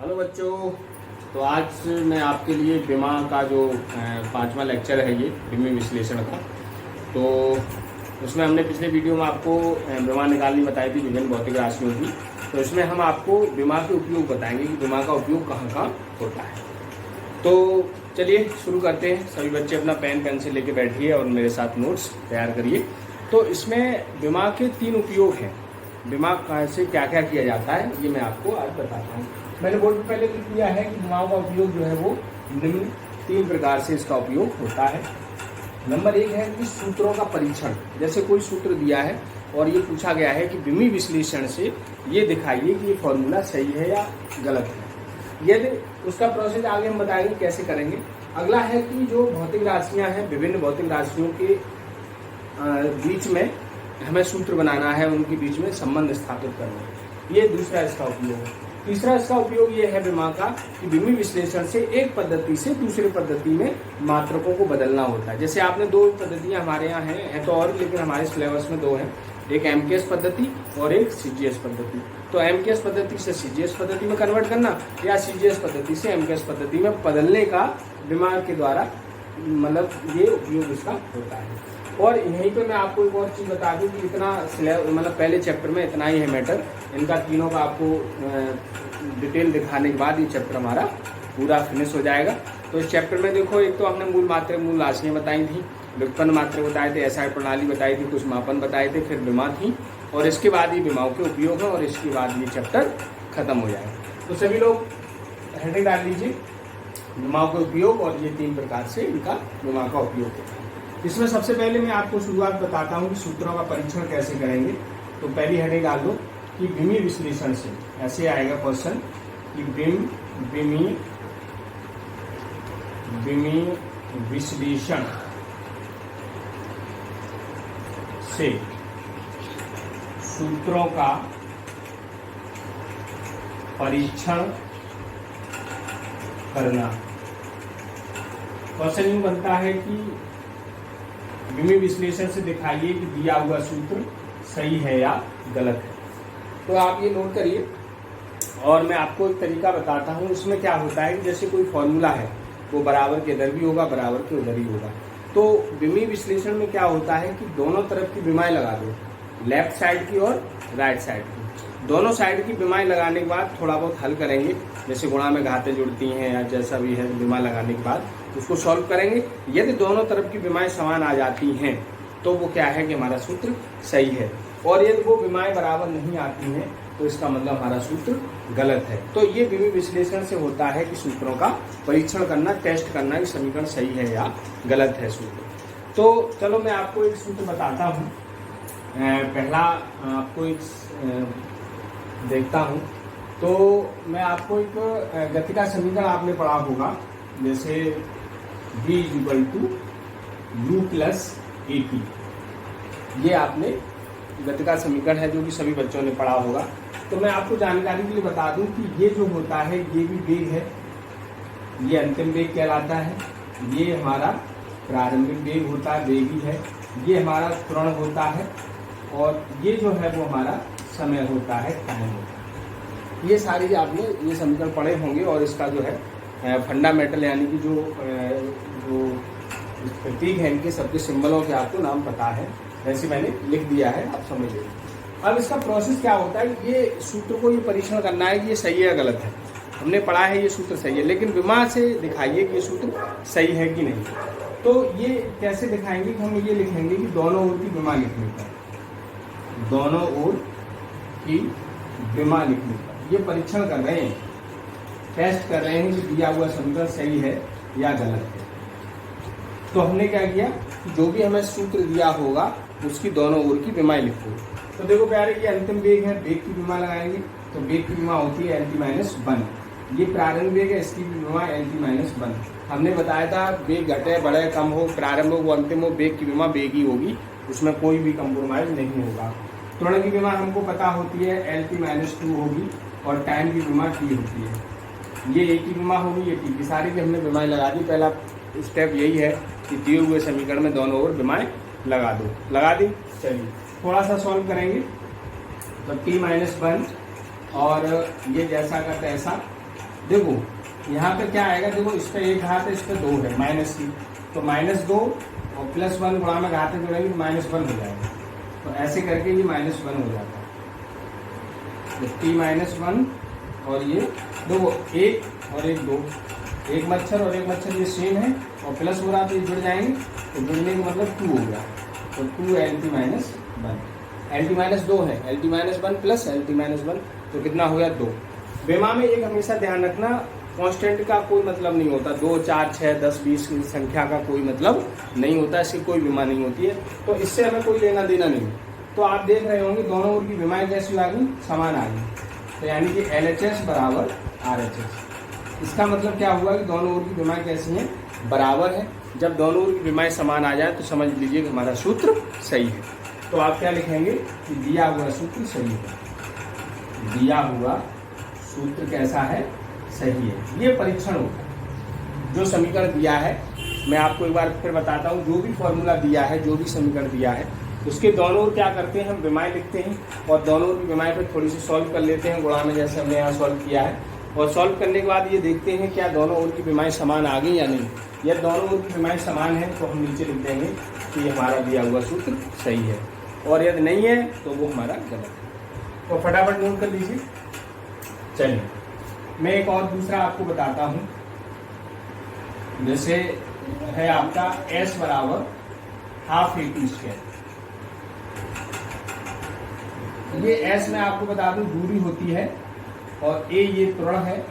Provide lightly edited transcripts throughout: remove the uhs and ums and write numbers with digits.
Hello बच्चों। तो आज मैं आपके लिए बीमा का जो 5वां लेक्चर है ये बीमा विश्लेषण का। तो उसमें हमने पिछले वीडियो में आपको बीमा निकालनी बताई थी विभिन्न भौतिक राशियों की। तो इसमें हम आपको बीमा के उपयोग बताएंगे कि बीमा का उपयोग कहाँ कहाँ होता है। तो चलिए शुरू करते हैं। सभी बच्चे अपना पेन पेंसिल लेके बैठिए और मेरे साथ नोट्स तैयार करिए। तो इसमें बीमा के 3 उपयोग हैं। बीमा से क्या क्या किया जाता है ये मैं आपको आज बताता हूँ। मैंने बोर्ड पर पहले लिख दिया है कि बीमाओं का उपयोग जो है वो निम्न 3 प्रकार से इसका उपयोग होता है। नंबर 1 है कि सूत्रों का परीक्षण। जैसे कोई सूत्र दिया है और ये पूछा गया है कि बीमी विश्लेषण से ये दिखाइए कि ये फॉर्मूला सही है या गलत है। यदि उसका प्रोसेस आगे हम बताएंगे कैसे करेंगे। अगला है कि जो भौतिक राशियां हैं, विभिन्न भौतिक राशियों के बीच में हमें सूत्र बनाना है, उनके बीच में संबंध स्थापित करना। ये दूसरा इसका उपयोग है। तीसरा इसका उपयोग ये है बीमा का कि बीमी विश्लेषण से एक पद्धति से दूसरी पद्धति में मात्रकों को बदलना होता है। जैसे आपने 2 पद्धतियां हमारे यहाँ हैं तो और, लेकिन हमारे सिलेबस में 2 हैं, एक एमकेएस पद्धति और एक सीजीएस पद्धति। तो एमकेएस पद्धति से सीजीएस पद्धति में कन्वर्ट करना या सीजीएस पद्धति से एमकेएस पद्धति में बदलने का बीमा के द्वारा मतलब ये उपयोग इसका होता है। और यहीं पे मैं आपको एक और चीज़ बता दूं कि इतना मतलब पहले चैप्टर में इतना ही है मैटर। इनका तीनों का आपको डिटेल दिखाने के बाद ये चैप्टर हमारा पूरा फिनिश हो जाएगा। तो इस चैप्टर में देखो, एक तो हमने मूल मात्रा मूल राशियाँ बताई थी, व्युत्पन्न मात्रा बताए थे, एसआई प्रणाली बताई थी, कुछ मापन बताए थे, फिर बीमा थी, और इसके बाद ये बीमाओं के उपयोग है और इसके बाद ये चैप्टर खत्म हो जाएगा। तो सभी लोग हेडिंग डाल लीजिए, बीमाओं के उपयोग, और ये 3 प्रकार से इनका बीमा का उपयोग होता है। इसमें सबसे पहले मैं आपको शुरुआत बताता हूँ कि सूत्रों का परीक्षण कैसे करेंगे। तो पहली हेडिंग डाल दो कि बीमी विश्लेषण से, ऐसे आएगा क्वेश्चन कि बीमी विश्लेषण से सूत्रों का परीक्षण करना। क्वेश्चन यूं बनता है कि बीमी विश्लेषण से दिखाइए कि दिया हुआ सूत्र सही है या गलत है। तो आप ये नोट करिए और मैं आपको एक तरीका बताता हूँ। इसमें क्या होता है कि जैसे कोई फॉर्मूला है वो बराबर के इधर भी होगा, बराबर के उधर ही होगा। तो बीमी विश्लेषण में क्या होता है कि दोनों तरफ की बीमाएं लगा दो, लेफ्ट साइड की और राइट साइड की। दोनों साइड की बीमाएं लगाने के बाद थोड़ा बहुत हल करेंगे, जैसे गुणा में घातें जुड़ती हैं या जैसा भी है, बीमा लगाने के बाद उसको सॉल्व करेंगे। यदि दोनों तरफ की बीमाएं समान आ जाती हैं तो वो क्या है कि हमारा सूत्र सही है, और यदि वो बीमाएं बराबर नहीं आती हैं तो इसका मतलब हमारा सूत्र गलत है। तो ये बीमी विश्लेषण से होता है कि सूत्रों का परीक्षण करना, टेस्ट करना कि समीकरण सही है या गलत है सूत्र। तो चलो मैं आपको एक सूत्र बताता हूँ। पहला आपको एक देखता हूँ। तो मैं आपको एक गति का समीकरण आपने पढ़ा होगा, जैसे v = u + at। ये आपने गति का समीकरण है जो कि सभी बच्चों ने पढ़ा होगा। तो मैं आपको जानकारी के लिए बता दूं कि ये जो होता है ये भी वेग है, ये अंतिम वेग कहलाता है, ये हमारा प्रारंभिक वेग होता है, वेग ही है, ये हमारा त्वरण होता है, और ये जो है वो हमारा समय होता है, टाइम होता है। ये सारी आपने ये समीकरण पढ़े होंगे, और इसका जो है फंडामेंटल यानी कि जो प्रतीक है इनके सबके सिंबलों के आपको नाम पता है, वैसे मैंने लिख दिया है, आप समझ लीजिए। अब इसका प्रोसेस क्या होता है, ये सूत्र को ये परीक्षण करना है कि ये सही है या गलत है। हमने पढ़ा है ये सूत्र सही है, लेकिन बीमा से दिखाइए कि ये सूत्र सही है कि नहीं। तो ये कैसे दिखाएंगे कि हम ये लिखेंगे कि दोनों ओर की बीमा लिखने पर, दोनों ओर की बीमा लिखने पर ये परीक्षण कर रहे हैं, टेस्ट कर रहे हैं कि दिया हुआ समीकरण सही है या गलत है। तो हमने क्या किया, जो भी हमें सूत्र दिया होगा उसकी दोनों ओर की बीमाएं लिखो। तो देखो प्यारे, ये अंतिम वेग है, वेग की बीमा लगाएंगे तो वेग की बीमा होती है Lt-1। ये प्रारंभिक वेग है, इसकी भी बीमा Lt-1। हमने बताया था वेग घटे बढ़े कम हो, प्रारंभ हो अंतिम हो, वेग की बीमा वेग ही होगी, उसमें कोई भी कंप्रोमाइज नहीं होगा। त्वरण की बीमा हमको पता होती है Lt-2 होगी, और टाइम की बीमा T होती है। ये एक की बीमा होगी, ये T की। सारी की हमने बीमाएं लगा दी। पहला स्टेप यही है कि दिए हुए समीकरण में दोनों ओर बीमाएं लगा दो। लगा दी। चलिए थोड़ा सा सॉल्व करेंगे। तो T-1 और ये जैसा का तैसा देखो यहाँ पे क्या आएगा, देखो इस पे एक घात है, इस पे 2 है माइनस की, तो -2 और +1 गुणा में घात जोड़ेंगे तो -1 हो जाएगा। तो ऐसे करके ये -1 हो जाता है। तो t-1 और ये देखो 1 और 1 2, एक मच्छर और एक मच्छर ये सेम है और प्लस हो रहा तो ये जुड़ जाएंगे, तो जुड़ने का मतलब 2 हो गया। तो 2 LT-1 LT-2 है, LT-1 प्लस LT-1 तो कितना हो गया 2। विमा में एक हमेशा ध्यान रखना, कांस्टेंट का कोई मतलब नहीं होता, 2 4 6 10 20 की संख्या का कोई मतलब नहीं होता, इसकी कोई विमा नहीं होती है, तो इससे हमें कोई लेना देना नहीं। तो आप देख रहे होंगे दोनों ओर की विमाएं कैसी आ गई, समान आ गई, तो यानी कि LHS बराबर RHS। इसका मतलब क्या हुआ कि दोनों ओर की विमाएं कैसी हैं, बराबर है। जब दोनों ओर की विमाएं समान आ जाए तो समझ लीजिए कि हमारा सूत्र सही है। तो आप क्या लिखेंगे कि दिया हुआ सूत्र सही है, दिया हुआ सूत्र कैसा है, सही है। ये परीक्षण होता है, जो समीकरण दिया है मैं आपको एक बार फिर बताता हूँ, जो भी फॉर्मूला दिया है, जो भी समीकरण दिया है, उसके दोनों ओर क्या करते हैं, हम विमाएं लिखते हैं और दोनों ओर की विमाएं पे थोड़ी सी सॉल्व कर लेते हैं गुणा में, जैसे हमने यहाँ सॉल्व किया है। और सॉल्व करने के बाद ये देखते हैं क्या दोनों ओर की विमाएं समान आ गई या नहीं। यदि दोनों ओर की विमाएं समान है तो हम नीचे लिख देंगे कि हमारा दिया हुआ सूत्र सही है, और यदि नहीं है तो वो हमारा गलत है। तो फटाफट नोट कर लीजिए। चलिए मैं एक और दूसरा आपको बताता हूँ, जैसे है आपका S बराबर ½ AT²। ये S में आपको बता दूं दूरी होती है, और A ये त्वरण है,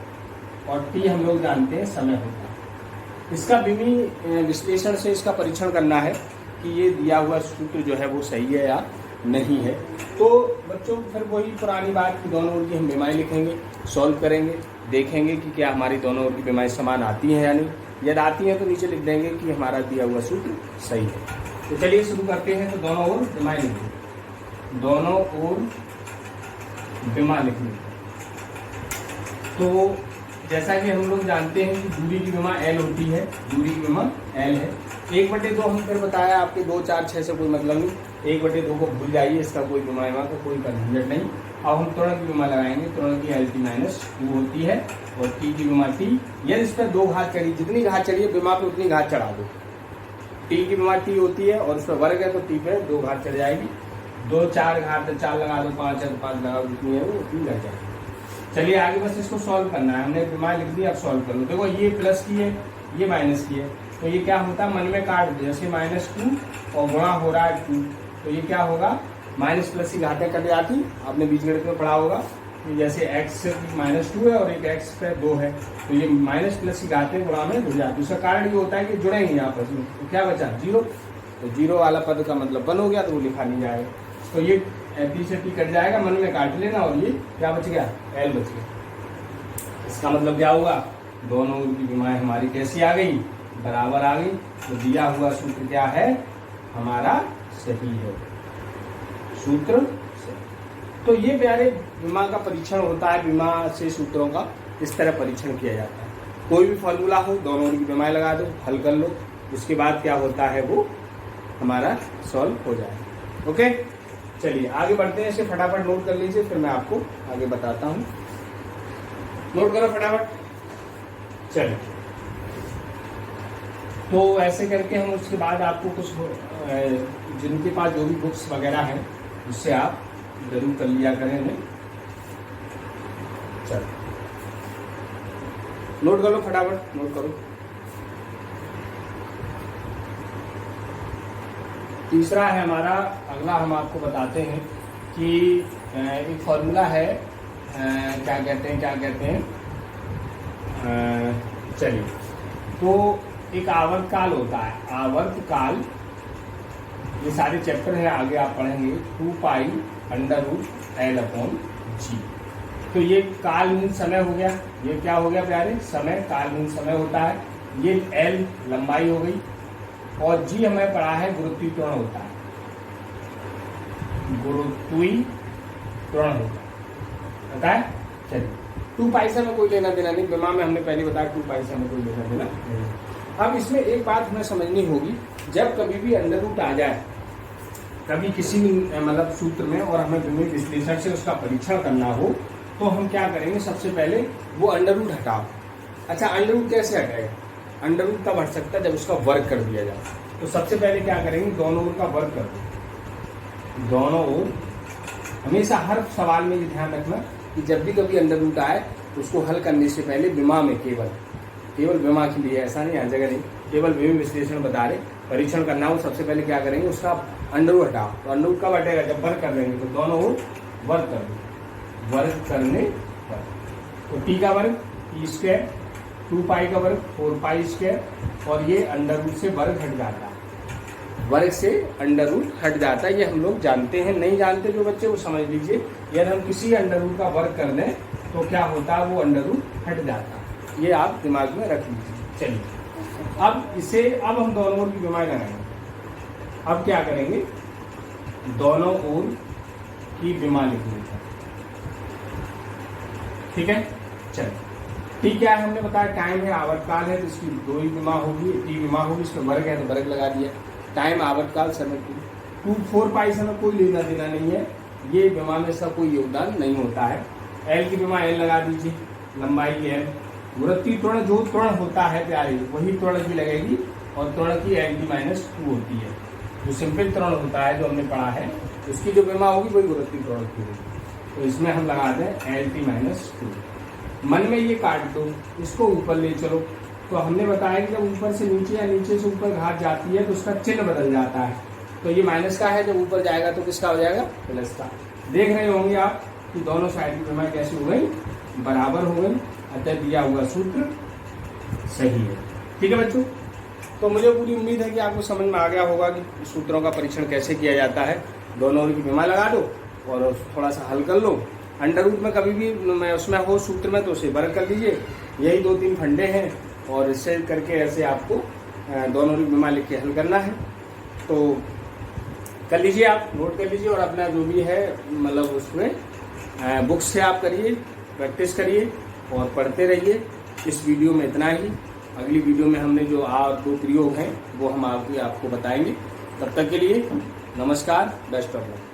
और T हम लोग जानते हैं समय होता है। इसका विमी विश्लेषण से इसका परीक्षण करना है कि ये दिया हुआ सूत्र जो है वो सही है या नहीं है। तो बच्चों फिर वही पुरानी बात कि दोनों ओर की हम विमाएं लिखेंगे, सॉल्व करेंगे, देखेंगे कि क्या हमारी दोनों ओर की विमाएं समान आती हैं या नहीं। यदि आती हैं तो नीचे लिख देंगे कि हमारा दिया हुआ सूत्र सही है। तो चलिए शुरू करते हैं। तो दोनों ओर विमाएं लिखेंगे, दोनों ओर विमा लिखनी। तो जैसा कि हम लोग जानते हैं कि दूरी की विमा L होती है, दूरी की विमा L है। 1/2 हम फिर बताया आपके 2 4 6 से कोई मतलब नहीं, 1/2 को भूल जाइए, इसका कोई विमा का कोई झंझट नहीं। अब हम त्वरण की विमा लगाएंगे, त्वरण की LT-2 होती है और T की विमा T। यदि इस पर 2 घात चढ़ी, जितनी घात चढ़ी है विमा पे उतनी घात चढ़ा दो। T की विमा T होती है और उस पर वर्ग है तो T पे 2 घात चढ़ जाएगी। 2 4 घात 4 लगा दो, 5 है तो 5 लगा दो, जितनी है वो उतनी लग जाएगी। चलिए आगे बस इसको सॉल्व करना है, हमने विमा लिख दी, अब सॉल्व कर लो। देखो ये प्लस की है, ये माइनस की है, तो ये क्या होता है, मन में काट दो, जैसे -2 और गुणा हो रहा है 2, तो ये क्या होगा, माइनस प्लस की घातें कट जाती, आपने बीजगणित में पढ़ा होगा कि जैसे x -2 है और एक x पे 2 है, तो ये माइनस प्लस की घातें गुणा में जुड़ जाती है। उसका कारण ये होता है कि जुड़ेंगे आपस में, तो क्या बचा 0, तो 0 वाला पद का मतलब 1 हो गया, तो वो लिखा नहीं जाएगा। तो ये P से P कट जाएगा, मन में काट लेना, और ये क्या बच गया, L बच गया। इसका मतलब क्या हुआ, दोनों ओर की विमाएं हमारी कैसी आ गई, बराबर आ गई। तो दिया हुआ सूत्र क्या है, हमारा सही है, सूत्र सही। तो ये प्यारे विमा का परीक्षण होता है, विमा से सूत्रों का इस तरह परीक्षण किया जाता है। कोई भी फॉर्मूला हो, दोनों ओर की विमाएं लगा दो, हल कर लो, उसके बाद क्या होता है वो हमारा सॉल्व हो जाएगा। ओके, चलिए आगे बढ़ते हैं। इसे फटाफट नोट कर लीजिए, फिर मैं आपको आगे बताता हूँ। नोट करो फटाफट। चलिए, तो ऐसे करके हम उसके बाद आपको कुछ जिनके पास जो भी बुक्स वगैरह हैं उससे आप जरूर कर लिया करें। चलो नोट करो फटाफट, नोट करो। तीसरा है हमारा, अगला हम आपको बताते हैं कि एक फॉर्मूला है, क्या कहते हैं चलिए, तो एक आवर्त काल होता है, आवर्त काल, ये सारे चैप्टर हैं, आगे आप पढ़ेंगे, 2π√L/G। तो ये कालहीन समय हो गया, ये क्या हो गया प्यारे, समय, कालहीन समय होता है। ये L लंबाई हो गई, और G हमें पढ़ा है गुरुत्वीय त्वरण होता है, गुरुत्वीय त्वरण होता है। चलिए 2π से हमें कोई लेना देना नहीं, विमा में हमने पहले बताया 2π से हमें कोई लेना देना नहीं। अब इसमें एक बात हमें समझनी होगी, जब कभी भी अंडर रूट आ जाए कभी किसी भी मतलब सूत्र में, और हमें विमी विश्लेषण से उसका परीक्षण करना हो, तो हम क्या करेंगे, सबसे पहले वो अंडर रूट हटाओ। अच्छा, अंडर रूट कैसे हटाएगा? अंडर रूट तब हट सकता है जब उसका वर्ग कर दिया जाए। तो सबसे पहले क्या करेंगे, दोनों ओर का वर्ग कर दो। दोनों ओर, हमेशा हर सवाल में ये ध्यान रखना कि जब भी कभी अंडर रूट आए तो उसको हल करने से पहले विमा में केवल विमा के लिए, ऐसा नहीं हर जगह नहीं, केवल विमा विश्लेषण बता रहे, परीक्षण करना हो सबसे पहले क्या करेंगे, उसका अंडर रूट हटाओ। तो अंडर रूट कब हटेगा? जब वर्ग कर लेंगे। तो दोनों ओर वर्ग कर दो, वर्ग करने पर तो टी का वर्ग टी स्क्वायर, 2 पाई का वर्ग 4 पाई स्क्वायर, और ये अंडर रूट से वर्ग हट जाता है, वर्ग से अंडर रूट हट जाता है। ये हम लोग जानते हैं, नहीं जानते जो बच्चे वो समझ लीजिए। यदि हम किसी अंडर रूट का वर्ग कर लें तो क्या होता है, वो अंडर रूट हट जाता है। ये आप दिमाग में रख लीजिए। चलिए अब हम दोनों ओर की विमाएं लगाएंगे। अब क्या करेंगे, दोनों ओर की विमा लिखनी है। ठीक है, चलिए टी क्या है हमने बताया, टाइम है, आवर्तकाल है, तो इसकी 2 ही विमा होगी, टी विमा होगी, इसमें वर्ग है तो वर्ग लगा दिया। टाइम, आवर्तकाल, समय 2 4 पाई समय कोई लेना देना नहीं है, ये विमा में इसका कोई योगदान नहीं होता है। एल की विमा एल लगा दीजिए, लंबाई एल। गुरुत्वीय त्वरण, जो त्वरण होता है प्यारे वही त्वरण की लगेगी, और त्वरण की एल की -2 होती है। जो सिंपल त्वरण होता है जो हमने पढ़ा है उसकी जो विमा होगी वही गुरुत्वीय त्वरण की होगी। तो इसमें हम लगा दें एल टी -2। मन में ये काट दो, इसको ऊपर ले चलो। तो हमने बताया कि जब ऊपर से नीचे या नीचे से ऊपर घात जाती है तो उसका चिन्ह बदल जाता है। तो ये माइनस का है, जब ऊपर जाएगा तो किसका हो जाएगा, प्लस का। देख रहे होंगे आप कि दोनों साइड की विमा कैसी हो गई, बराबर हो गई। अतः दिया हुआ सूत्र सही है। ठीक है बच्चों, तो मुझे पूरी उम्मीद है कि आपको समझ में आ गया होगा कि सूत्रों का परीक्षण कैसे किया जाता है। दोनों ओर की विमा लगा दो और थोड़ा सा हल कर लो। अंडर रूट में कभी भी मैं उसमें हो सूत्र में तो उसे वर्ग कर लीजिए। यही 2-3 फंडे हैं, और इससे करके ऐसे आपको दोनों ओर की विमा लिख के हल करना है। तो कर लीजिए, आप नोट कर लीजिए, और अपना जो भी है मतलब उसमें बुक्स से आप करिए, प्रैक्टिस करिए और पढ़ते रहिए। इस वीडियो में इतना ही। अगली वीडियो में हमने जो 2 प्रयोग हैं वो हम आपको बताएंगे। तब तक के लिए नमस्कार, बेस्ट ऑफ लक।